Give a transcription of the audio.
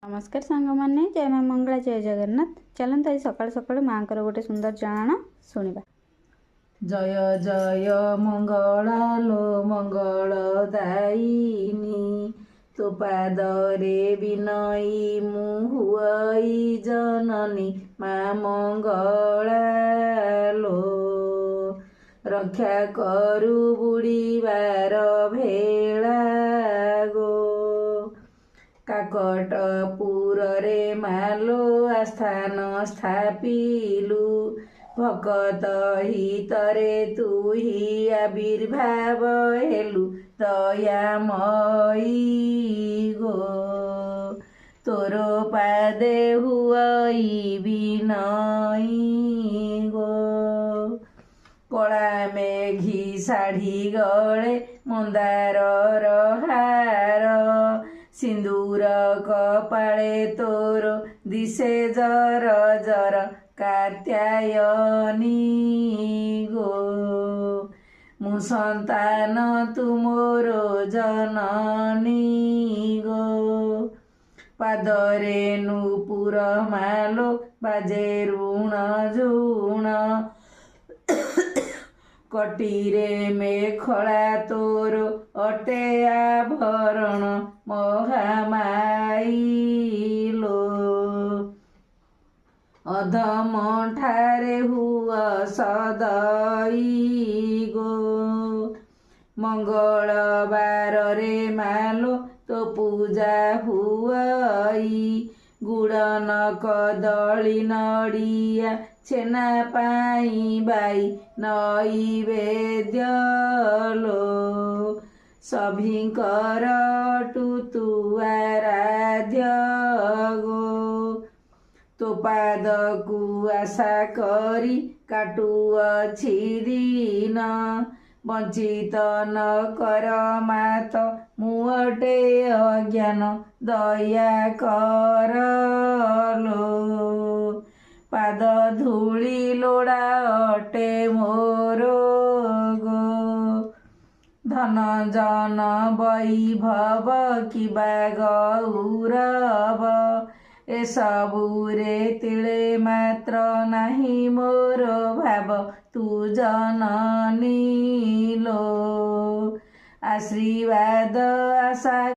नमस्कार सांग मैंने जय माँ मंगला जय जगन्नाथ। चलते आज सकाल सकाल माँ गोटे सुंदर जणाण शुणा। जय जय मंगला लो मंगल दायिनी तो पादरे विनयी मुहुई जननी माँ मंगला लो रक्षा करू बुड़ीबार भेला गो काकटपुर रे मालो आस्थान स्थापिलु भकत हितरे तू ही आविर्भाव हेलु दयामयी गो तोरो पादे हुई विनयी गो कला मेघी शाढ़ी गले मंदार हार सिंदूर कपाळे तोर दिशे जर जर कात्यायनी गो मु संतान तुमोर जननी गो पादरे नूपुर मालो बाजे ऋण झुण कटीरे मेखला तोर अटे आभरण महामाइलो अधम ठारे हुआ सदई गो मंगलवार रे मालो तो पूजा हुई गुड़न कदली नड़िया छेना पाई बाई नैवेद्य लो सभिंकर टुतु आराध्य गो तो पाद को आशा करी काटुअछि दिन वंचित न कर मात मुअटे अज्ञान दया कर लो पाद धूली लोड़ा अटे मोर गो धन जन वैभव किबा गौरव एसबुरे तिले मात्र नाही मोर भाव तू जननी लो आशीर्वाद आशा